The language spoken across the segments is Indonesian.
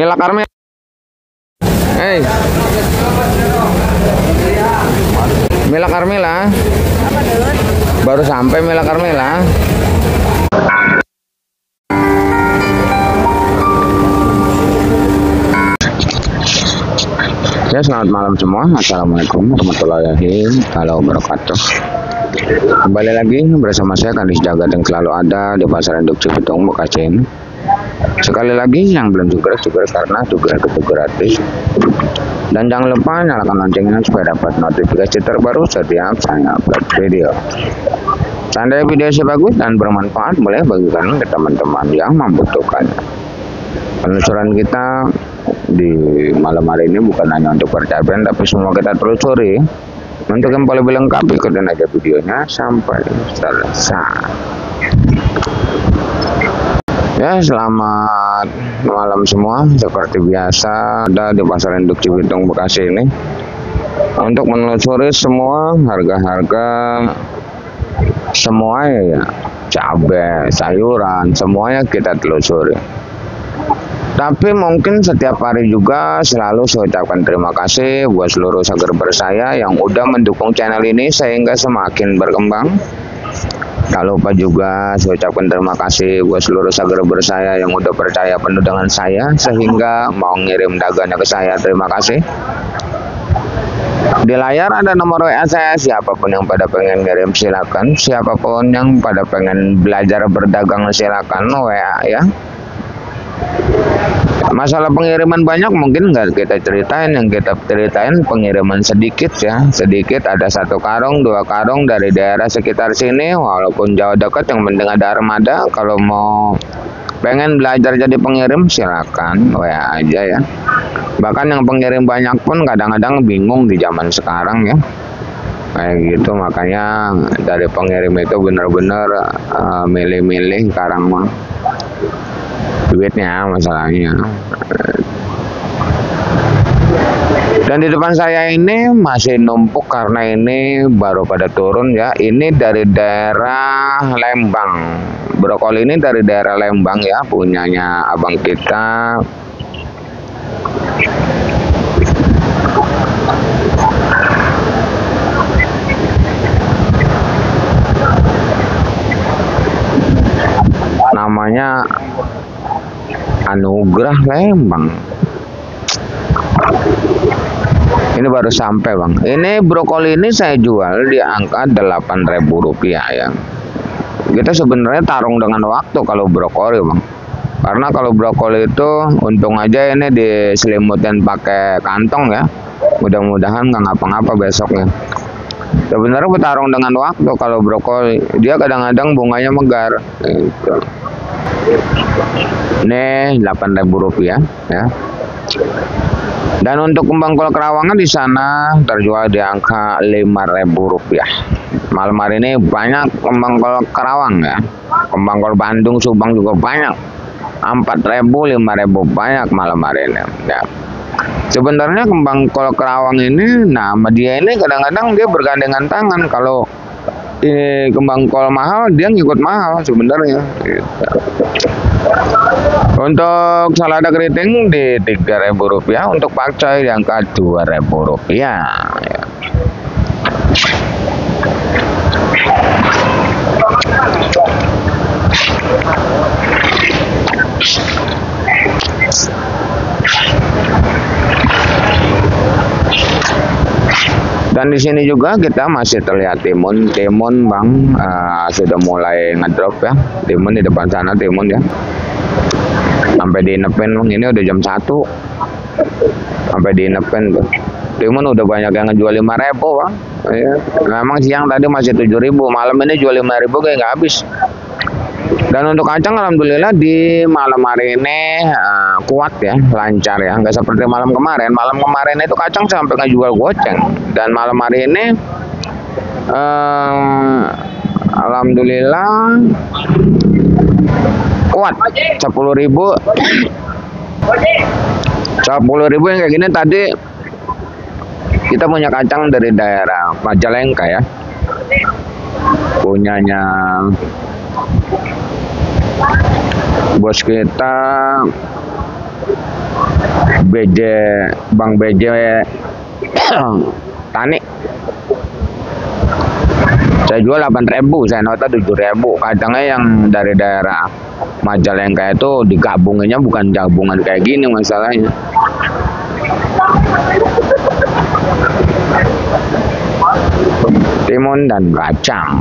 Mila Carmela. Hey. Mila Carmela. Baru sampai Mila Carmela. Ya, selamat malam semua. Assalamualaikum warahmatullahi wabarakatuh. Kembali lagi bersama saya Kandis Jagat yang selalu ada di Pasar Induk Cibitung, Bekasi ini. Sekali lagi yang belum subscribe karena subscribe itu gratis. Dan jangan lupa nyalakan loncengnya supaya dapat notifikasi terbaru setiap saya upload video. Seandainya video saya bagus dan bermanfaat, boleh bagikan ke teman-teman yang membutuhkannya. Penelusuran kita di malam hari ini bukan hanya untuk percakapan, tapi semua kita telusuri. Untuk yang paling lengkap, ikutin aja videonya sampai selesai. Ya, selamat malam semua. Seperti biasa ada di Pasar Induk Cibitung, Bekasi ini untuk menelusuri semua harga-harga semua ya, cabai, sayuran, semuanya kita telusuri. Tapi mungkin setiap hari juga selalu saya ucapkan terima kasih buat seluruh subscriber saya yang udah mendukung channel ini sehingga semakin berkembang. Tak lupa juga saya ucapkan terima kasih buat seluruh subscriber saya yang udah percaya penuh dengan saya sehingga mau ngirim dagangannya ke saya. Terima kasih. Di layar ada nomor WA saya, siapapun yang pada pengen ngirim silakan, siapapun yang pada pengen belajar berdagang silakan WA ya. Masalah pengiriman banyak mungkin nggak kita ceritain, yang kita ceritain pengiriman sedikit ya, sedikit, ada 1 karung 2 karung dari daerah sekitar sini, walaupun jauh dekat yang penting ada armada. Kalau mau pengen belajar jadi pengirim silakan WA aja ya. Bahkan yang pengirim banyak pun kadang-kadang bingung di zaman sekarang ya, kayak gitu. Makanya dari pengirim itu benar-benar milih-milih sekarang mah duitnya masalahnya. Dan di depan saya ini masih numpuk karena ini baru pada turun ya. Ini dari daerah Lembang. Brokoli ini dari daerah Lembang ya, punyanya abang kita. Namanya Anugrah Lembang. Ini baru sampai bang. Ini brokoli ini saya jual di angka Rp8.000 ya. Kita sebenarnya tarung dengan waktu kalau brokoli bang. Karena kalau brokoli itu untung aja ini diselimutin pakai kantong ya. Mudah-mudahan nggak ngapa-ngapa besoknya. Sebenarnya bertarung dengan waktu kalau brokoli. Dia kadang-kadang bunganya megar. Gitu. Ini Rp8.000 ya. Dan untuk kembang kol kerawangan di sana terjual di angka Rp5.000. Malam hari ini banyak kembang kol kerawang ya. Kembang kol Bandung, Subang juga banyak. Rp4.000, Rp5.000 banyak malam hari ini ya. Sebenarnya kembang kol kerawang ini, nah dia ini kadang-kadang dia bergandengan tangan. Kalau ini kembang kol mahal, dia ngikut mahal sebenarnya. Gitu. Untuk selada keriting di Rp3.000, untuk pakcoy di angka Rp2.000 ya. Dan di sini juga kita masih terlihat timun bang, sudah mulai ngedrop ya. Timun di depan sana, timun ya. Sampai diinepin bang, ini udah jam 1. Sampai diinepin tuh. Timun udah banyak yang ngejual Rp5.000 bang. Ya. Memang siang tadi masih Rp7.000, malam ini jual Rp5.000 kayak nggak habis. Dan untuk kacang alhamdulillah di malam hari ini kuat ya, lancar ya, nggak seperti malam kemarin. Malam kemarin itu kacang sampai ngejual goceng. Dan malam hari ini alhamdulillah kuat 10.000. 10.000 yang kayak gini. Tadi kita punya kacang dari daerah Majalengka ya, punyanya bos kita BJ Bang BJ Tani. Saya jual 8.000, saya nota 7.000. Kadangnya yang dari daerah Majalengka itu digabunginnya bukan gabungan kayak gini masalahnya. Timun dan kacang.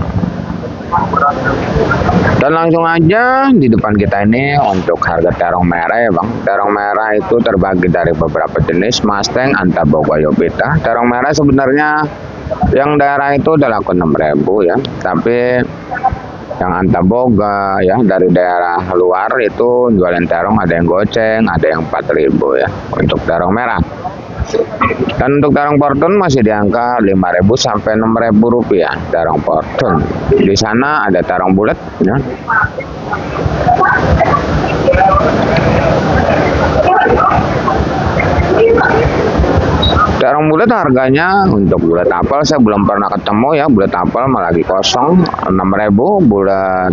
Dan langsung aja di depan kita ini untuk harga terong merah ya bang. Terong merah itu terbagi dari beberapa jenis, Mustang, Antaboga, Yobita. Terong merah sebenarnya yang daerah itu udah laku 6.000 ya. Tapi yang Antaboga ya dari daerah luar itu jualan terong ada yang goceng, ada yang 4.000 ya untuk terong merah. Dan untuk terong portun masih di angka 5.000 sampai 6.000 rupiah terong portun. Di sana ada terong bulat ya. Terong bulat harganya untuk bulat apel saya belum pernah ketemu ya, bulat apel malah lagi kosong 6.000. Bulat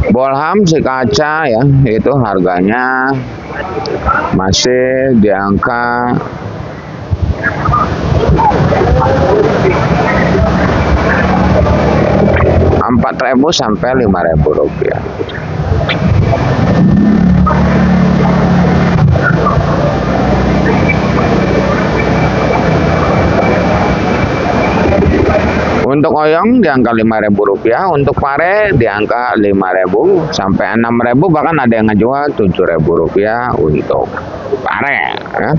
bolham si kaca ya itu harganya masih di angka 4.000 sampai 5.000 rupiah. Untuk oyong di angka 5.000 rupiah, untuk pare di angka 5.000 sampai 6.000, bahkan ada yang ngejual 7.000 rupiah untuk pare ya.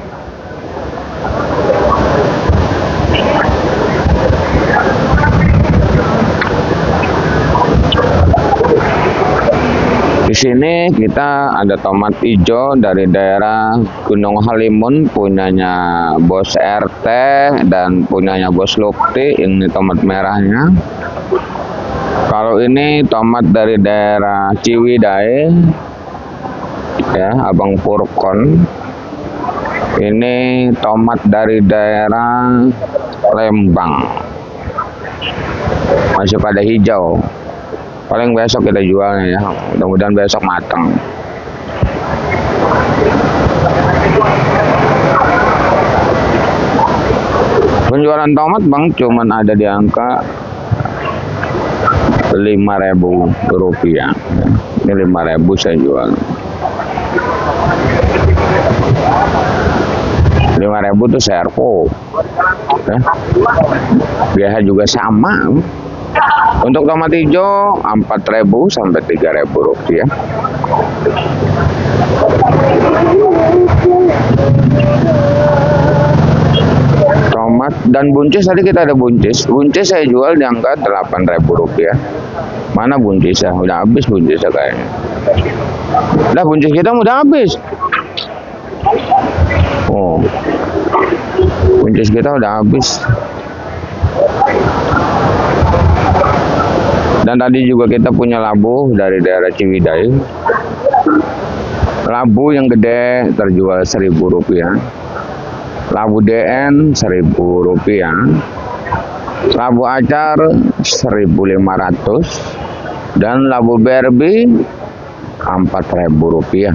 Di sini kita ada tomat hijau dari daerah Gunung Halimun, punyanya Bos RT dan punyanya Bos Lukti. Ini tomat merahnya. Kalau ini tomat dari daerah Ciwidey ya, Abang Purkon. Ini tomat dari daerah Lembang, masih pada hijau. Paling besok kita jualnya ya, mudah-mudahan besok matang. Penjualan tomat bang cuman ada di angka 5.000 rupiah. Ini 5.000 saya jual. 5.000 tuh servo ya. Biasa juga sama. Untuk tomat hijau 4.000 sampai 3.000 rupiah. Tomat dan buncis tadi kita ada buncis. Buncis saya jual di angka 8.000 rupiah. Mana buncisnya? Udah habis buncisnya kayaknya. Udah buncis kita udah habis. Oh, buncis kita udah habis. Dan tadi juga kita punya labu dari daerah Ciwidey. Labu yang gede terjual 1.000 rupiah. Labu DN 1.000 rupiah. Labu acar 1.500. Dan labu BRB 4.000 rupiah.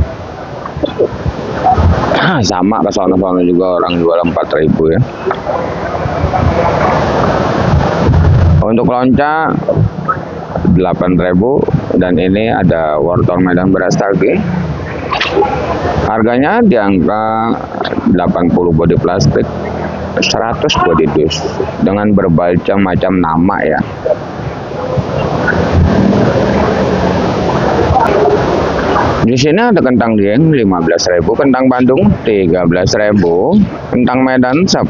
Sama ke sono-sono juga orang jual 4.000 ya. Untuk lonca 8.000 dan ini ada wortel Medan beras tagi. Harganya di angka 80 bodi plastik, 100 bodi dus dengan berbagai macam nama ya. Di sini ada kentang dieng 15.000, kentang Bandung 13.000, kentang Medan 10.000,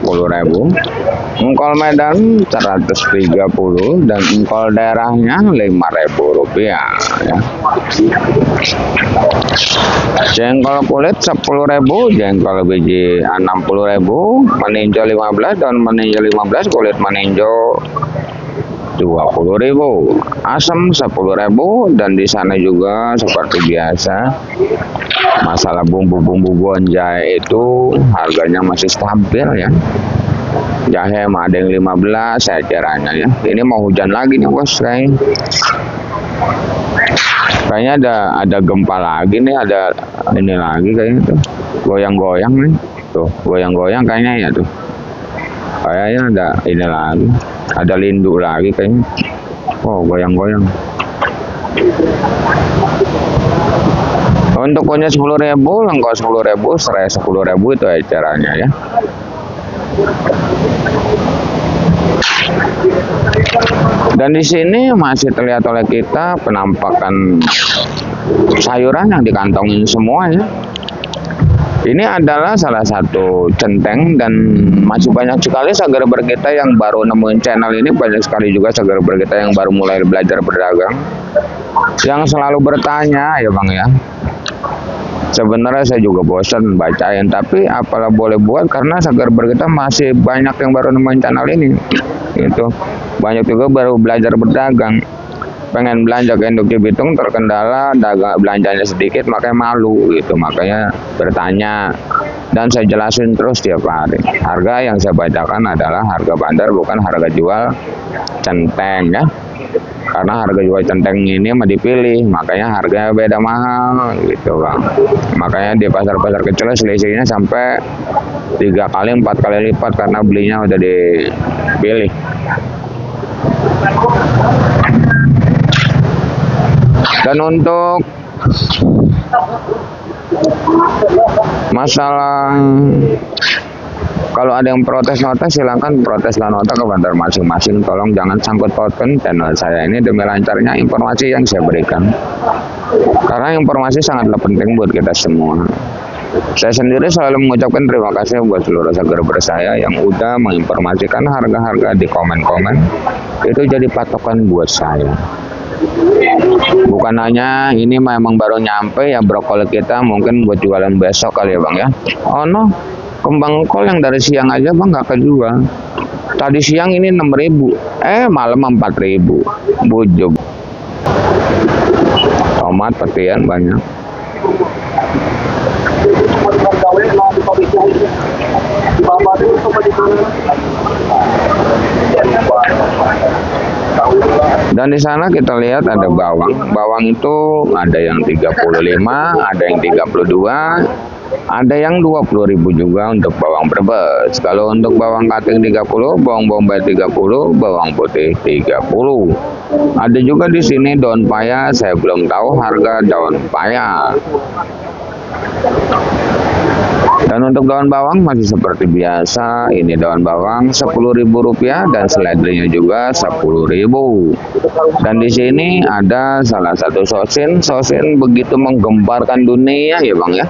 engkol Medan 130 dan engkol daerahnya 5.000 rupiah ya. Jengkol kulit 10.000, jengkol biji 60.000, meninjau 15 dan meninjau 15 kulit meninjau 20.000, asam 10.000 dan di sana juga seperti biasa masalah bumbu-bumbu bonjai itu harganya masih stabil ya. Jahe mah ada yang 15 saya kiranya ya. Ini mau hujan lagi nih bos kayaknya ada gempa lagi nih, ada ini lagi kayaknya tuh, goyang-goyang nih, tuh goyang-goyang kayaknya ya tuh, kayaknya ada ini lagi, ada lindu lagi kayaknya. Oh, goyang-goyang. Untuk punya 10.000, lengkap 10.000, serai 10.000 itu caranya ya. Dan di sini masih terlihat oleh kita penampakan sayuran yang dikantongin semua ya. Ini adalah salah satu centeng, dan masih banyak sekali seger kita yang baru nemuin channel ini, banyak sekali juga seger kita yang baru mulai belajar berdagang, yang selalu bertanya ya Bang ya. Sebenarnya saya juga bosan bacain, tapi apalah boleh buat, karena seger kita masih banyak yang baru nemuin channel ini. Itu banyak juga baru belajar berdagang, pengen belanja ke Induk Cibitung, terkendala dagang belanjanya sedikit, makanya malu gitu, makanya bertanya, dan saya jelasin terus tiap hari. Harga yang saya bacakan adalah harga bandar, bukan harga jual centeng ya, karena harga jual centeng ini mah dipilih, makanya harganya beda mahal gitu Bang. Makanya di pasar-pasar kecil selisihnya sampai 3 kali 4 kali lipat, karena belinya udah dipilih. Dan untuk masalah kalau ada yang protes nota, silakan proteslah nota ke bandar masing-masing. Tolong jangan sangkut pautkan channel saya ini demi lancarnya informasi yang saya berikan, karena informasi sangatlah penting buat kita semua. Saya sendiri selalu mengucapkan terima kasih buat seluruh subscriber saya yang udah menginformasikan harga-harga di komen-komen. Itu jadi patokan buat saya. Bukan hanya ini memang baru nyampe ya, brokoli kita mungkin buat jualan besok kali ya Bang ya. Oh no, kembang kol yang dari siang aja Bang nggak kejual. Tadi siang ini 6.000, malam 4.000. Bujub. Tomat petian banyak. Dan di sana kita lihat ada bawang. Bawang itu ada yang 35, ada yang 32, ada yang 20.000 juga untuk bawang Brebes. Kalau untuk bawang kating 30, bawang bombay 30, bawang putih 30. Ada juga di sini daun paya, saya belum tahu harga daun paya. Dan untuk daun bawang masih seperti biasa, ini daun bawang Rp10.000 dan seledrinya juga Rp10.000. Dan di sini ada salah satu sosin begitu menggemparkan dunia ya Bang ya.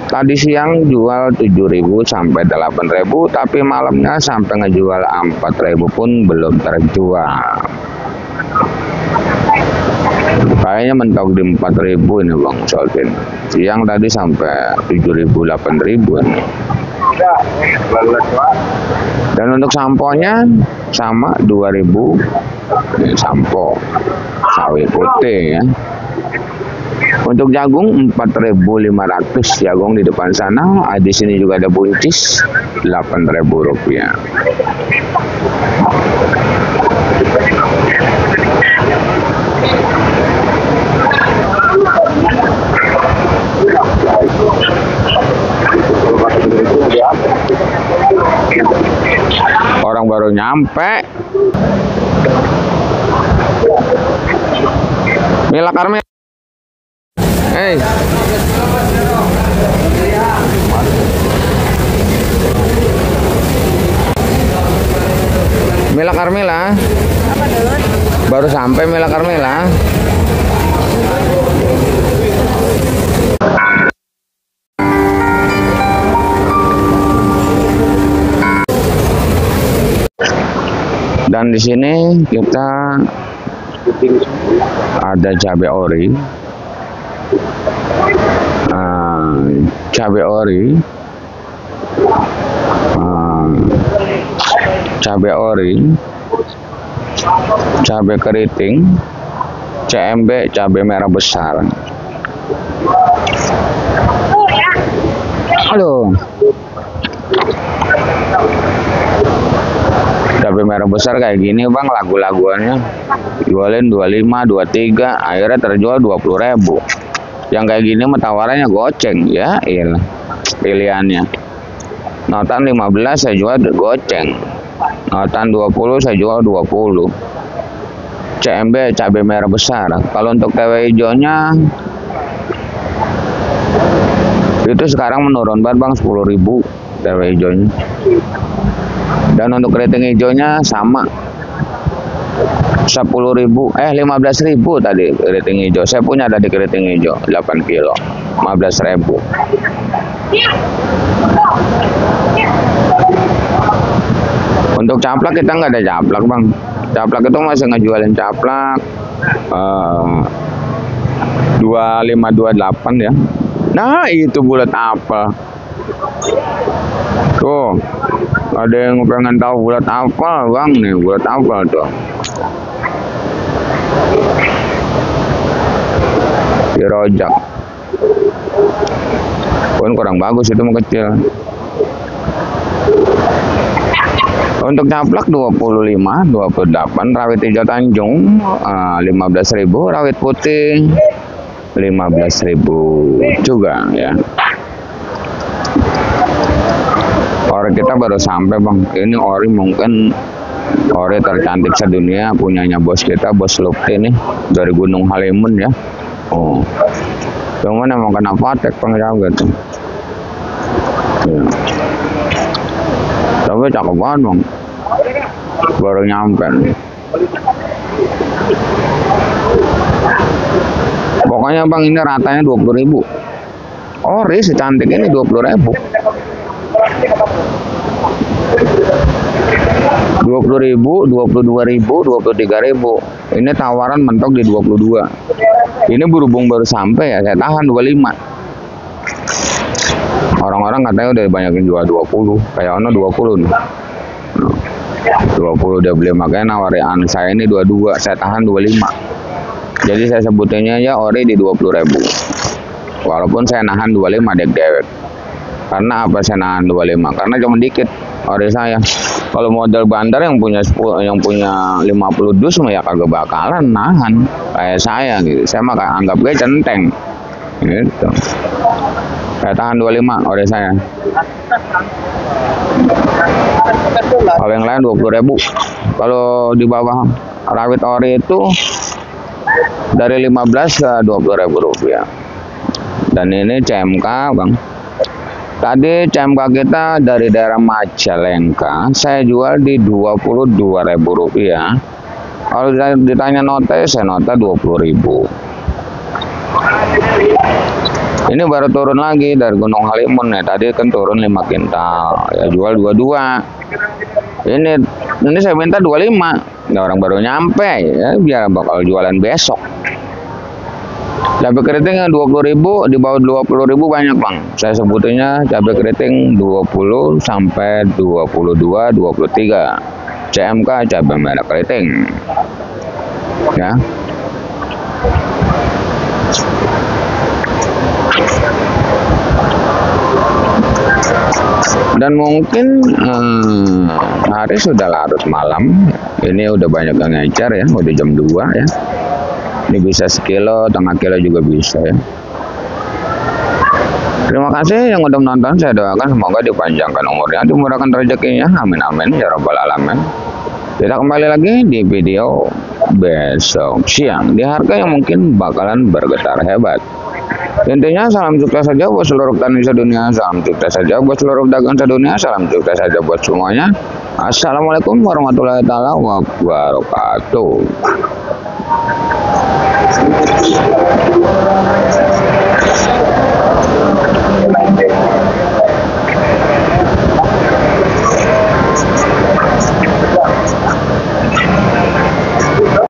Tadi siang jual 7.000 sampai 8.000, tapi malamnya sampai ngejual 4.000 pun belum terjual. Kayaknya mentok di 4.000 ini Bang sosin. Siang tadi sampai 7.000 8.000 nih. Dan untuk samponya sama 2.000. Ini sampo sawi putih ya. Untuk jagung 4.500 jagung di depan sana. Di sini juga ada buncis Rp8.000. Orang baru nyampe. Mila Karmel. Hey. Mila Karmela. Apa dulu? Baru sampai Mila Karmela. Dan di sini kita ada cabai ori, cabai ori, cabai ori, cabai keriting, CMB, cabai merah besar. Aduh. Cabai merah besar kayak gini Bang, lagu-laguannya jualin 25, 23, akhirnya terjual 20.000. Yang kayak gini mah tawarannya goceng ya, iyalah pilihannya. Notan 15 saya jual goceng. Notan 20 saya jual 20. CMB cabai merah besar. Kalau untuk TW hijaunya itu sekarang menurun banget Bang, 10.000 TW hijaunya. Dan untuk keriting hijaunya sama 10.000, 15.000 tadi keriting hijau. Saya punya ada di keriting hijau 8 kilo 15.000. Untuk caplak kita nggak ada caplak Bang. Caplak itu masih ngejualin caplak 2528 ya. Nah itu bulat apa? Tuh ada yang pengen tahu bulat apa Bang nih, bulat apa tuh? Dirojak pun kurang bagus, itu mau kecil. Untuk caplak 25, 28, rawit hijau Tanjung 15.000, rawit putih 15.000 juga ya. Ori kita baru sampai Bang. Ini ori mungkin ori tercantik sedunia, punyanya bos kita, Bos Lukti nih, dari Gunung Halimun ya. Oh, cuman emang kena patek Bang gitu. Ya. Tapi cakep banget Bang, baru nyampe nih. Pokoknya Bang ini ratanya 20.000. Ori secantik ini 20.000. 20.000, 22.000, 23.000. Ini tawaran mentok di 22. Ini berhubung baru sampai ya, saya tahan 25. Orang-orang katanya udah banyak yang jual 20, kayak ono 20 nih. 20 udah beli, makanya nawarin saya ini 22, saya tahan 25. Jadi saya sebutinnya ya ori di 20.000. Walaupun saya nahan 25 dewek. Karena apa saya nahan 25? Karena cuma dikit ori saya. Kalau model bandar yang punya 50 dus mah ya kagak bakalan nahan kayak saya gitu. Saya mah anggap gue centeng gitu. Saya tahan 25 ori saya. Kalau yang lain 20.000. Kalau di bawah rawit ori itu dari 15 ke 20.000 rupiah. Dan ini CMK Bang. Tadi CMK kita dari daerah Majalengka saya jual di 22.000 rupiah. Kalau ditanya nota, saya nota 20.000. Ini baru turun lagi dari Gunung Halimun ya. Tadi kan turun 5 kintal, ya jual 22. Ini saya minta 25. Nah, orang baru nyampe ya, biar bakal jualan besok. Cabai keriting 20.000, di bawah 20.000 banyak Bang. Saya sebutinnya cabai keriting 20 sampai 22, 23. CMK cabai merah keriting. Ya. Dan mungkin hari sudah larut malam. Ini udah banyak yang ngejar ya, udah jam 2 ya. Ini bisa sekilo, tengah kilo juga bisa ya. Terima kasih yang udah menonton. Saya doakan semoga dipanjangkan umurnya, dimurahkan rezekinya. Amin amin ya rabbal alamin. Kita kembali lagi di video besok siang di harga yang mungkin bakalan bergetar hebat. Intinya salam sukses saja buat seluruh petani sedunia, salam sukses saja buat seluruh dagang sedunia, salam sukses saja buat semuanya. Assalamualaikum warahmatullahi wabarakatuh.